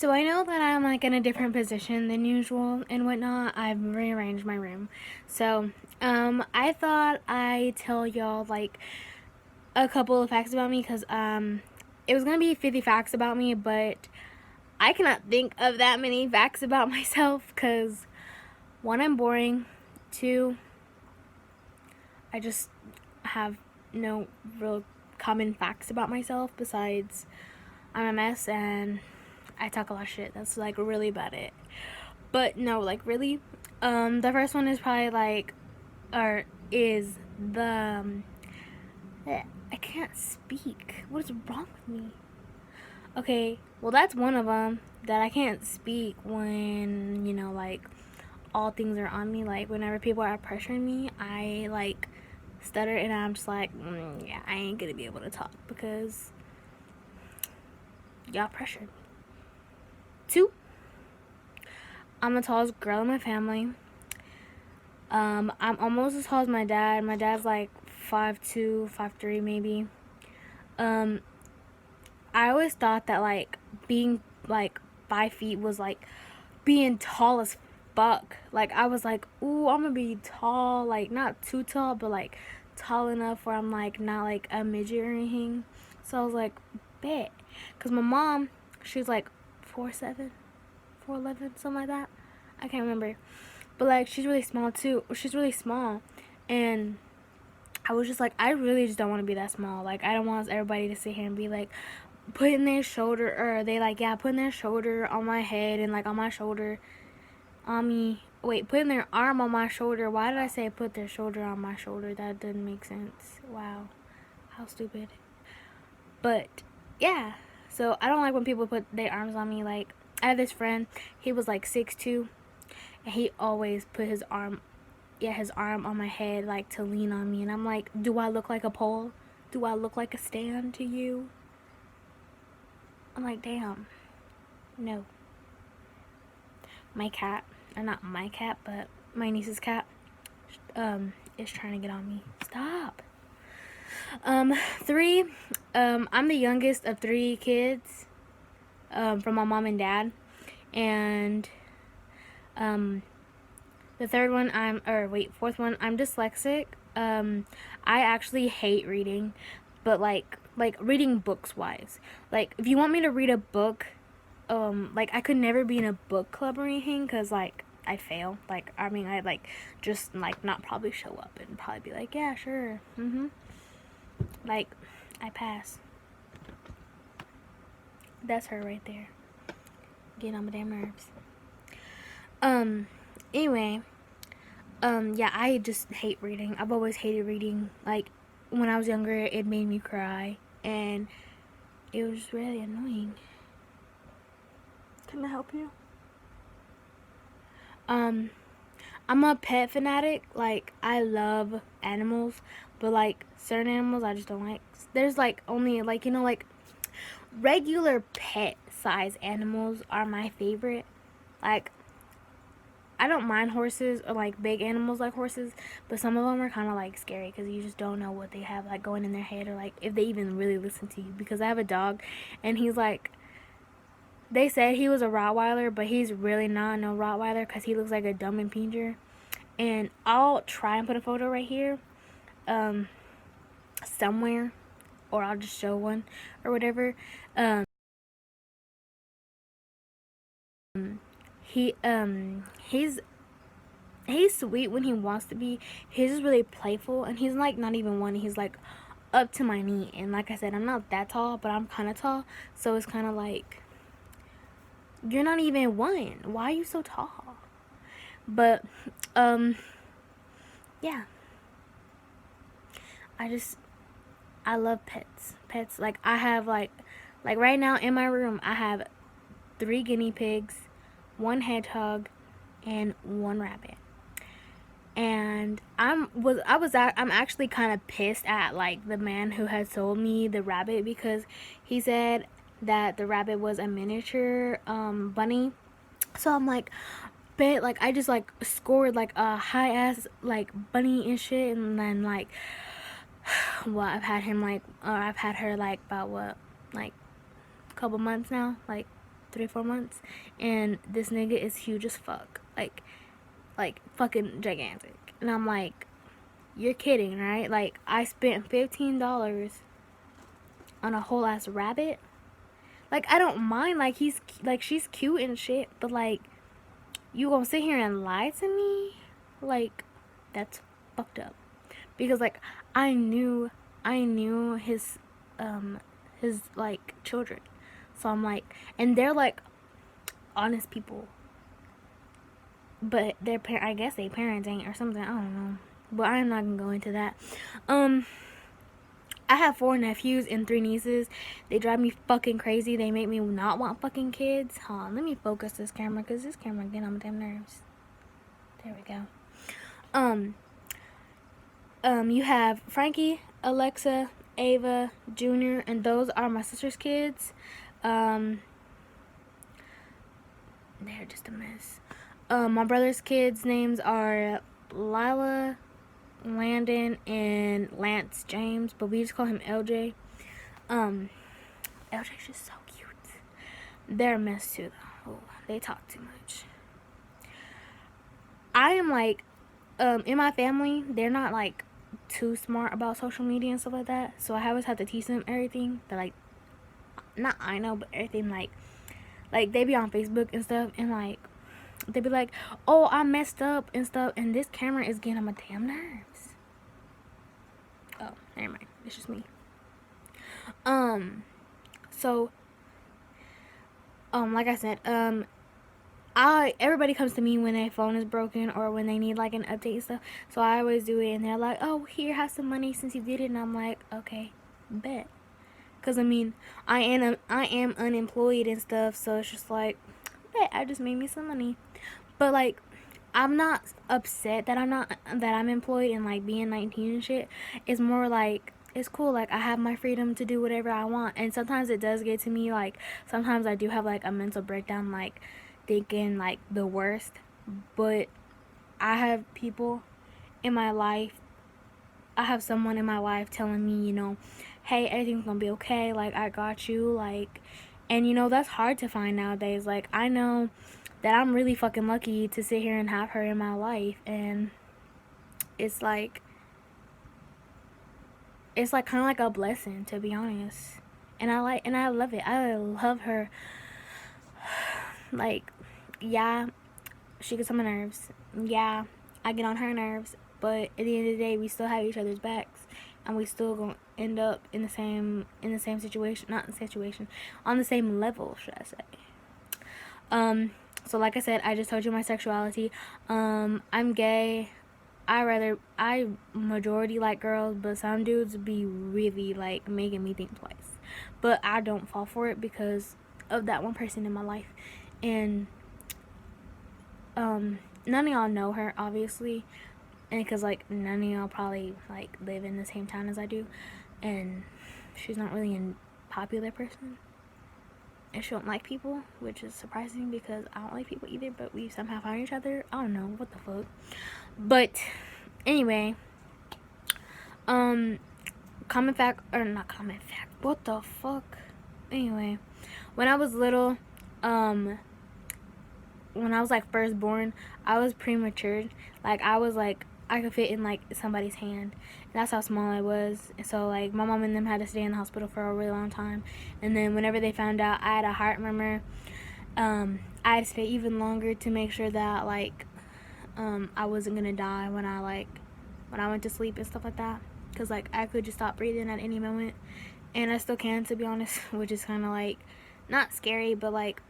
So I know that I'm like in a different position than usual and whatnot. I've rearranged my room. So, I thought I'd tell y'all like a couple of facts about me because it was gonna be 50 facts about me, but I cannot think of that many facts about myself because one, I'm boring. Two, I just have no real common facts about myself besides I'm a mess and I talk a lot of shit. That's like really about it. But no, like really. The first one is probably like, or is the I can't speak. What is wrong with me? Okay, well that's one of them that I can't speak when like all things are on me. Like whenever people are pressuring me, I like stutter and I'm just like, yeah, I ain't gonna be able to talk because y'all pressured me. Two, I'm the tallest girl in my family. I'm almost as tall as my dad. My dad's like 5'2", 5'3", maybe. Um, I always thought that like being like 5 feet was like being tall as fuck. Like I was like, ooh, I'm gonna be tall, like not too tall, but like tall enough where I'm like not like a midget or anything. So I was like, bet, cause my mom, she's like 4'7", 4'11", something like that. I can't remember, but like she's really small too. She's really small, and I was just like, I really just don't want to be that small. Like I don't want everybody to sit here and be like putting their shoulder, or they like, yeah, putting their shoulder on my head and like on my shoulder on me. Wait, putting their arm on my shoulder. Why did I say put their shoulder on my shoulder? That didn't make sense. Wow, how stupid. But yeah, so I don't like when people put their arms on me. Like I have this friend, he was like 6'2", and he always put his arm, yeah, his arm on my head like to lean on me, and I'm like, do I look like a pole? Do I look like a stand to you? I'm like, damn, no. My cat, or not my cat, but my niece's cat, is trying to get on me. Stop. Three, I'm the youngest of three kids, from my mom and dad, and the third one, fourth one, I'm dyslexic. I actually hate reading, but like reading books wise. Like if you want me to read a book, like I could never be in a book club or anything because like I'd fail. Like I mean I'd like just like not probably show up and probably be like, yeah, sure, like I pass. That's her right there, getting on my damn nerves. Um, anyway, yeah, I just hate reading. I've always hated reading. Like when I was younger, it made me cry, and it was really annoying. Can I help you? Um, I'm a pet fanatic. Like I love animals, but like certain animals I just don't like. There's like only like like regular pet size animals are my favorite. Like I don't mind horses or like big animals like horses, but some of them are kind of like scary because you just don't know what they have like going in their head or like if they even really listen to you. Because I have a dog, and he's like, they said he was a Rottweiler, but he's really not no Rottweiler because he looks like a Dunning And I'll try and put a photo right here, um, somewhere, or I'll just show one or whatever. Um, he he's sweet when he wants to be. He's just really playful, and he's like not even one. He's like up to my knee, and like I said, I'm not that tall, but I'm kind of tall, so it's kind of like you're not even one. Why are you so tall? But um, yeah, I just I love pets. Pets, like I have like right now in my room I have 3 guinea pigs, one hedgehog, and one rabbit. And I'm actually kind of pissed at like the man who had sold me the rabbit because he said that the rabbit was a miniature bunny. So I'm like, bet like I just like scored like a high ass like bunny and shit, and then like well I've had him like I've had her like about what, like a couple months now, like 3-4 months, and this nigga is huge as fuck, like fucking gigantic. And I'm like, you're kidding, right? Like, I spent $15 on a whole ass rabbit. Like, I don't mind, like, she's cute and shit, but like, you gonna sit here and lie to me? Like, that's fucked up. Because like, I knew his like children. So I'm like, and they're like honest people. But I guess they parents ain't or something. I don't know. But I'm not gonna go into that. I have 4 nephews and 3 nieces. They drive me fucking crazy. They make me not want fucking kids. Hold on, let me focus this camera because this camera getting on my damn nerves. There we go. You have Frankie, Alexa, Ava, Junior, and those are my sister's kids. They're just a mess. My brother's kids' names are Lila, Landon, and Lance James, but we just call him LJ. LJ's just so cute. They're a mess too, though. Oh, they talk too much. I am like, in my family, they're not like too smart about social media and stuff like that. So I always have to teach them everything that, like, not I know, but everything like they be on Facebook and stuff, and like they be like, oh, I messed up and stuff, and this camera is getting on my damn nerves. Oh, never mind. It's just me. So, like I said, everybody comes to me when their phone is broken or when they need like an update and stuff. So I always do it, and they're like, oh, here, have some money since you did it, and I'm like, okay, bet. Cause I mean, I am unemployed and stuff, so it's just like, bet, I just made me some money. But like, I'm not upset that I'm employed and like being 19 and shit. It's more like, it's cool, like I have my freedom to do whatever I want. And sometimes it does get to me, like sometimes I do have like a mental breakdown, like thinking like the worst. But I have people in my life, I have someone in my life telling me, you know, hey, everything's gonna be okay, like I got you, like, and you know, that's hard to find nowadays. Like, I know that I'm really fucking lucky to sit here and have her in my life, and it's like kind of like a blessing, to be honest. And I love it. I love her. Like, yeah, she gets on my nerves. Yeah, I get on her nerves. But at the end of the day, we still have each other's backs, and we still gonna end up in the same situation, not in situation, on the same level, should I say. So like I said, I just told you my sexuality. I'm gay. I majority like girls, but some dudes be really like making me think twice. But I don't fall for it because of that one person in my life. And none of y'all know her, obviously, and because like none of y'all probably like live in the same town as I do, and she's not really a popular person, and she don't like people, which is surprising because I don't like people either, but we somehow found each other. I don't know what the fuck. But anyway, common fact, or not common fact, what the fuck? Anyway, when I was little, when I was like first born, I was premature. Like, I was like, I could fit in like somebody's hand. And that's how small I was. And so like my mom and them had to stay in the hospital for a really long time. And then whenever they found out I had a heart murmur, I had to stay even longer to make sure that like I wasn't gonna die when I went to sleep and stuff like that. Cause like I could just stop breathing at any moment, and I still can, to be honest, which is kind of like not scary, but like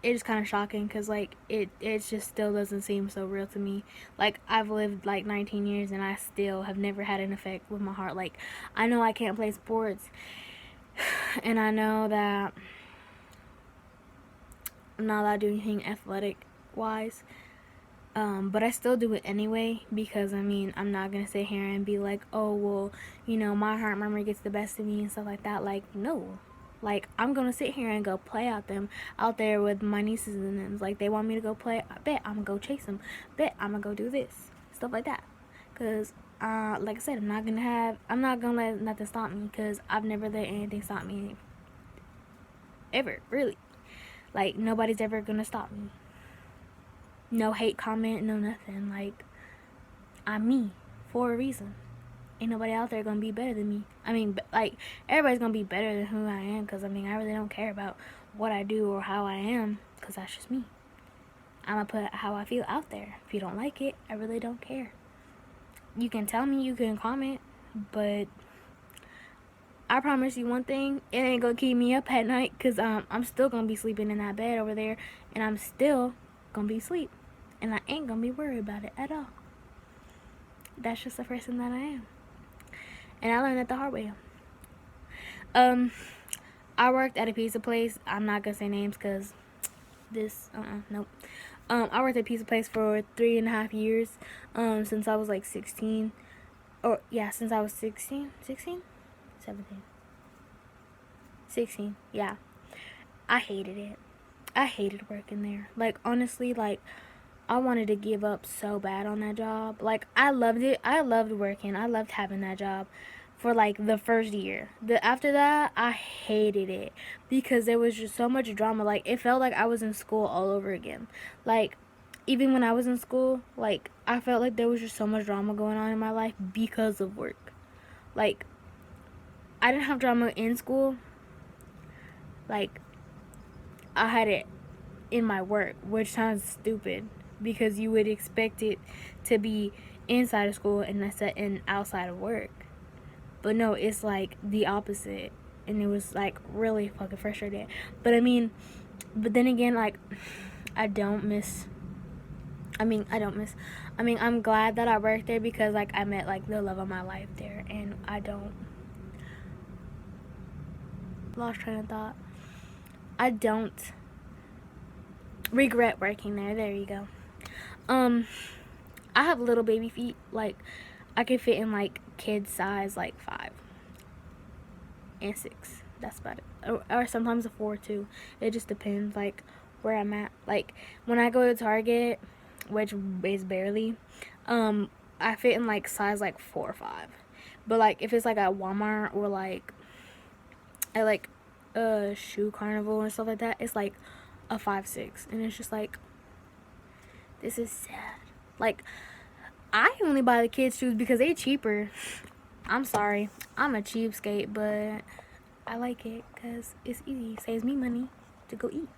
it is kind of shocking because like it just still doesn't seem so real to me. Like, I've lived like 19 years and I still have never had an effect with my heart. Like, I know I can't play sports, and I know that I'm not allowed to do anything athletic wise, but I still do it anyway because I mean, I'm not gonna sit here and be like, oh well, you know, my heart murmur gets the best of me and stuff like that. Like, no. Like, I'm gonna sit here and go play out there with my nieces and them. Like, they want me to go play, I bet I'm gonna go chase them. Bet I'm gonna go do this. Stuff like that. Cause, like I said, I'm not gonna let nothing stop me, cause I've never let anything stop me. ever, really. Like, nobody's ever gonna stop me. No hate comment, no nothing. Like, I'm me for a reason. Ain't nobody out there gonna be better than me. I mean, like, everybody's gonna be better than who I am, because, I mean, I really don't care about what I do or how I am, because that's just me. I'm gonna put how I feel out there. If you don't like it, I really don't care. You can tell me, you can comment, but I promise you one thing, it ain't gonna keep me up at night, because I'm still gonna be sleeping in that bed over there, and I'm still gonna be asleep, and I ain't gonna be worried about it at all. That's just the person that I am, and I learned that the hard way. I worked at a pizza place. I'm not gonna say names, because this, nope. I worked at a pizza place for 3.5 years, since I was like 16, or yeah, since I was 16, 17, 16, yeah. I hated it. I hated working there. Like, honestly, like, I wanted to give up so bad on that job. Like, I loved it. I loved working. I loved having that job for, like, the first year. After that, I hated it because there was just so much drama. Like, it felt like I was in school all over again. Like, even when I was in school, like, I felt like there was just so much drama going on in my life because of work. Like, I didn't have drama in school. Like, I had it in my work, which sounds stupid because you would expect it to be inside of school and outside of work. But no, it's like the opposite. And it was like really fucking frustrating. But I mean, but then again, like, I'm glad that I worked there because, like, I met, like, the love of my life there. And I don't, lost train of thought. I don't regret working there. There you go. I have little baby feet. Like, I can fit in, like, kid size, like, 5 and 6. That's about it. Or sometimes a 4 too. It just depends, like, where I'm at. Like, when I go to Target, which is barely, I fit in, like, size, like, 4 or 5. But, like, if it's, like, at Walmart or, like, at, like, a shoe carnival and stuff like that, it's, like, a 5'6". And it's just, like, this is sad. Like, I only buy the kids' shoes because they're cheaper. I'm sorry. I'm a cheapskate, but I like it because it's easy. It saves me money to go eat.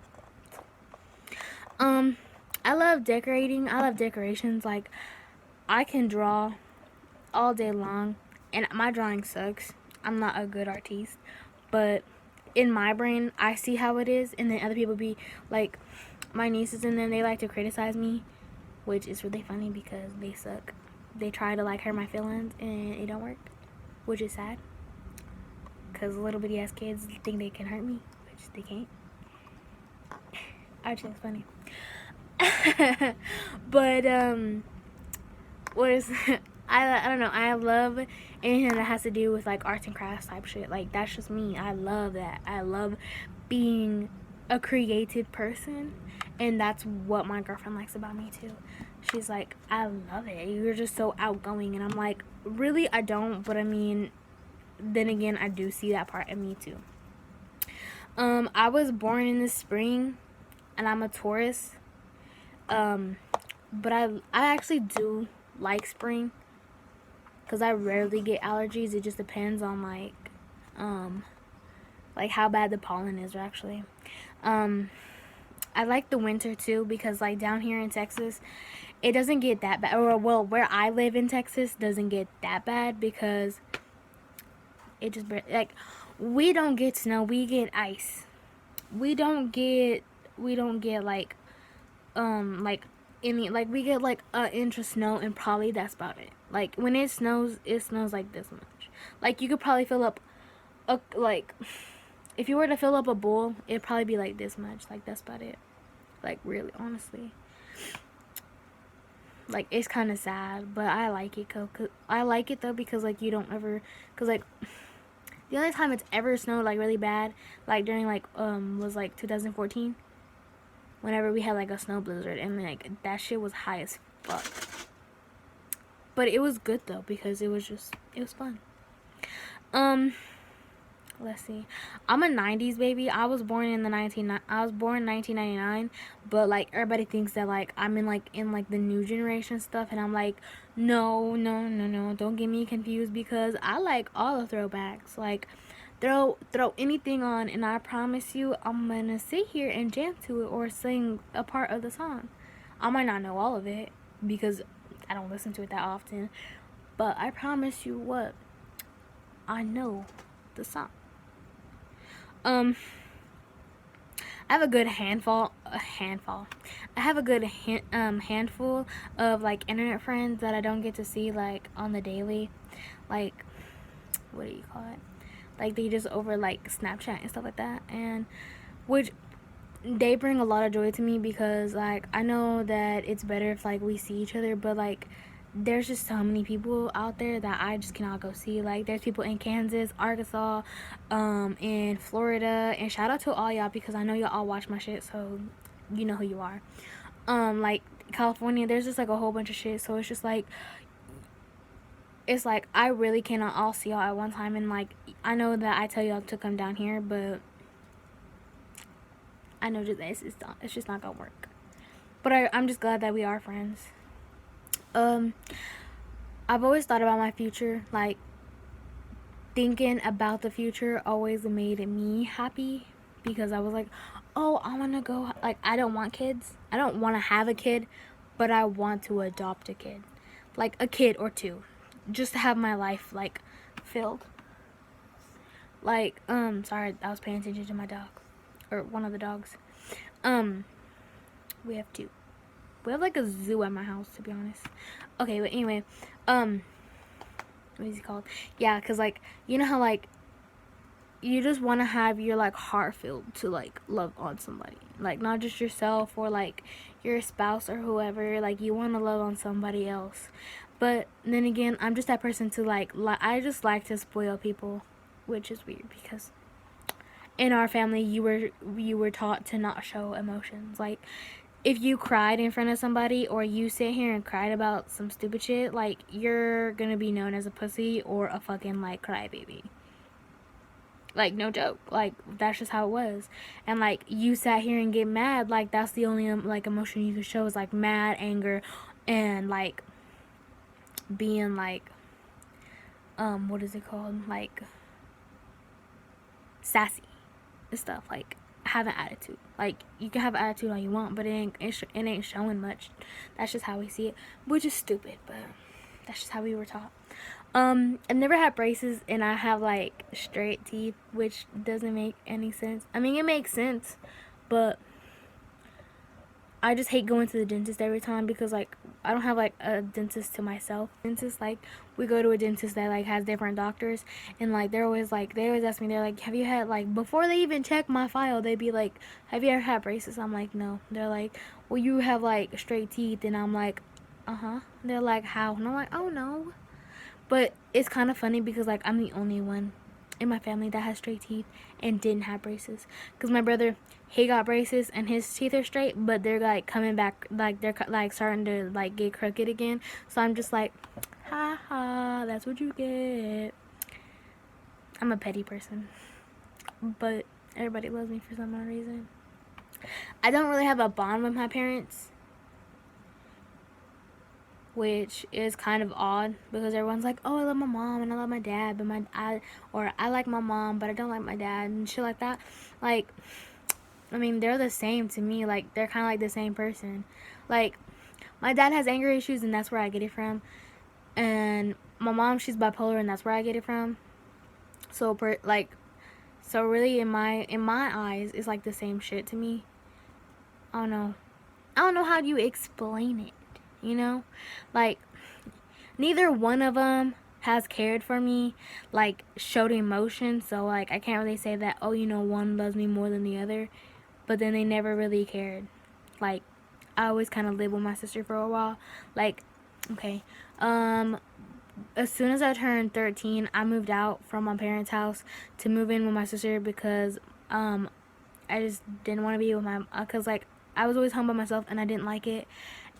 I love decorating. I love decorations. Like, I can draw all day long, and my drawing sucks. I'm not a good artiste, but in my brain, I see how it is, and then other people be like, my nieces and them, they like to criticize me, which is really funny because they suck. They try to, like, hurt my feelings, and it don't work, which is sad, because little bitty ass kids think they can hurt me, which they can't. I just think it's funny. But what is I don't know. I love anything that has to do with, like, arts and crafts type shit. Like, that's just me. I love that. I love being a creative person, and that's what my girlfriend likes about me too. She's like, I love it. You're just so outgoing, and I'm like, really, I don't. But I mean, then again, I do see that part in me too. I was born in the spring, and I'm a Taurus. But I actually do like spring because I rarely get allergies. It just depends on, like how bad the pollen is, actually. I like the winter too because, like, down here in Texas, it doesn't get that bad. Or, well, where I live in Texas doesn't get that bad because it just, like, we don't get snow, we get ice. We don't get like any, like, we get like an inch of snow, and probably that's about it. Like, when it snows like this much. Like, you could probably fill up like, if you were to fill up a bowl, it'd probably be like this much. Like, that's about it. Like, really, honestly, like, it's kind of sad, but I like it though because, like, you don't ever, because, like, the only time it's ever snowed, like, really bad, like, during, like, was, like, 2014, whenever we had, like, a snow blizzard, and, like, that shit was high as fuck. But it was good though because it was fun. let's see. I'm a 90s baby. I was born in 1999, but like everybody thinks that like I'm in the new generation stuff, and I'm like, no, no, no, no. Don't get me confused, because I like all the throwbacks. Like throw anything on, and I promise you I'm going to sit here and jam to it or sing a part of the song. I might not know all of it because I don't listen to it that often, but I promise you what, I know the song. I have a good handful. I have a good handful of like internet friends that I don't get to see like on the daily, like, what do you call it? Like they just over like Snapchat and stuff like that, and which they bring a lot of joy to me, because like I know that it's better if like we see each other, but like there's just so many people out there that I just cannot go see. Like there's people in Kansas, Arkansas, in Florida, and shout out to all y'all, because I know y'all all watch my shit, so you know who you are. Like California, there's just like a whole bunch of shit, so it's like I really cannot all see y'all at one time, and like I know that I tell y'all to come down here, but I know just it's just not gonna work. But I'm just glad that we are friends. I've always thought about my future. Like thinking about the future always made me happy, because I was like, oh, I want to go. Like I don't want kids. I don't want to have a kid, but I want to adopt a kid, like a kid or two, just to have my life like filled. Like sorry, I was paying attention to my dog, or one of the dogs. We have two. We have like a zoo at my house, to be honest. Okay, but anyway, what is he called? Yeah, cause like you know how like you just want to have your like heart filled to like love on somebody, like not just yourself or like your spouse or whoever. Like you want to love on somebody else, but then again, I'm just that person to like I just like to spoil people, which is weird because in our family you were taught to not show emotions. Like if you cried in front of somebody or you sit here and cried about some stupid shit, like you're gonna be known as a pussy or a fucking like crybaby. Like no joke. Like that's just how it was. And like you sat here and get mad, like that's the only like emotion you can show is like mad, anger, and like being like what is it called? Like sassy and stuff. Like have an attitude. Like you can have an attitude all you want, but it ain't showing much. That's just how we see it, which is stupid, but that's just how we were taught. I never had braces, and I have like straight teeth, which doesn't make any sense. I mean, it makes sense, but I just hate going to the dentist every time, because like I don't have like a dentist to myself. Dentist, like we go to a dentist that like has different doctors, and like they always ask me, they're like, have you had, like before they even check my file, they'd be like, have you ever had braces? I'm like, no. They're like, well, you have like straight teeth, and I'm like, uh-huh. They're like, how? And I'm like, oh no. But it's kind of funny because like I'm the only one in my family that has straight teeth and didn't have braces. Because my brother, he got braces and his teeth are straight, but they're like coming back, like they're like starting to like get crooked again. So I'm just like, ha ha, that's what you get. I'm a petty person, but everybody loves me for some odd reason. I don't really have a bond with my parents, which is kind of odd, because everyone's like, oh, I love my mom and I love my dad, but I like my mom but I don't like my dad and shit like that. Like, I mean, they're the same to me. Like they're kind of like the same person. Like my dad has anger issues, and that's where I get it from, and my mom, she's bipolar, and that's where I get it from. So so really in my eyes, it's like the same shit to me. I don't know how do you explain it, you know? Like neither one of them has cared for me, like showed emotion, so like I can't really say that, oh, one loves me more than the other, but then they never really cared. Like I always kind of lived with my sister for a while. Like, okay, as soon as I turned 13, I moved out from my parents' house to move in with my sister, because I just didn't want to be with because like I was always home by myself and I didn't like it.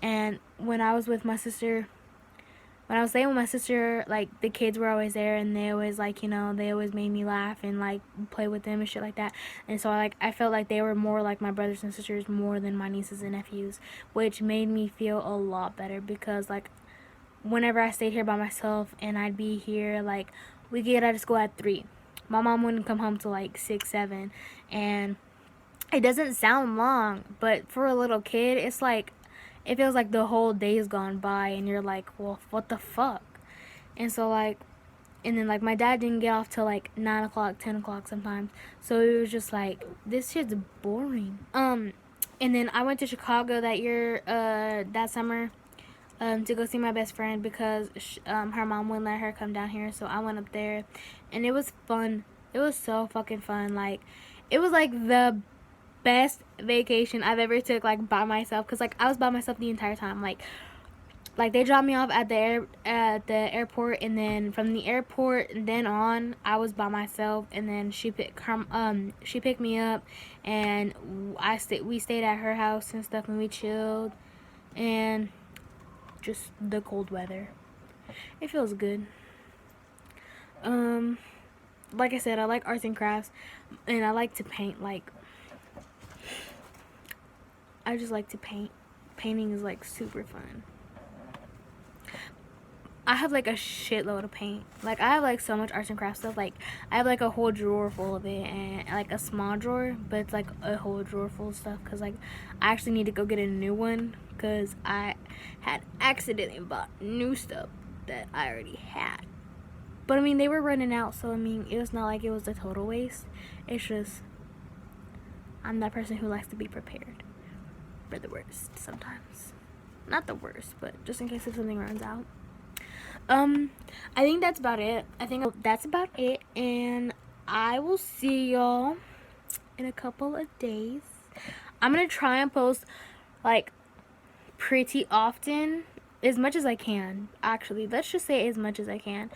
And when I was with my sister, when I was staying with my sister, like, the kids were always there, and they always, like, they always made me laugh and, like, play with them and shit like that. And so, like, I felt like they were more like my brothers and sisters more than my nieces and nephews, which made me feel a lot better because, like, whenever I stayed here by myself and I'd be here, like, we get out of school at 3. My mom wouldn't come home till, like, 6, 7, and it doesn't sound long, but for a little kid, it's like, it feels like the whole day's gone by, and you're like, well, what the fuck? And so, like, and then, like, my dad didn't get off till, like, 9 o'clock, 10 o'clock sometimes, so it was just like, this shit's boring. And then I went to Chicago that year, that summer, to go see my best friend because her mom wouldn't let her come down here, so I went up there, and it was fun. It was so fucking fun. Like, it was like the best vacation I've ever took, like, by myself, because, like, I was by myself the entire time. Like they dropped me off at the airport, and then from the airport then on I was by myself, and then she picked me up, and we stayed at her house and stuff, and we chilled, and just the cold weather, it feels good. Like I said, I like arts and crafts, and I like to paint. Like, I just like to paint. Painting is, like, super fun. I have, like, a shitload of paint. Like, I have, like, so much arts and crafts stuff. Like, I have, like, a whole drawer full of it, and, like, a small drawer, but it's, like, a whole drawer full of stuff, because, like, I actually need to go get a new one, because I had accidentally bought new stuff that I already had. But, I mean, they were running out, so, I mean, it was not like it was a total waste. It's just, I'm that person who likes to be prepared for the worst sometimes. Not the worst, but just in case if something runs out. I think that's about it. And I will see y'all in a couple of days. I'm gonna try and post, like, pretty often, as much as I can. Actually, let's just say as much as I can.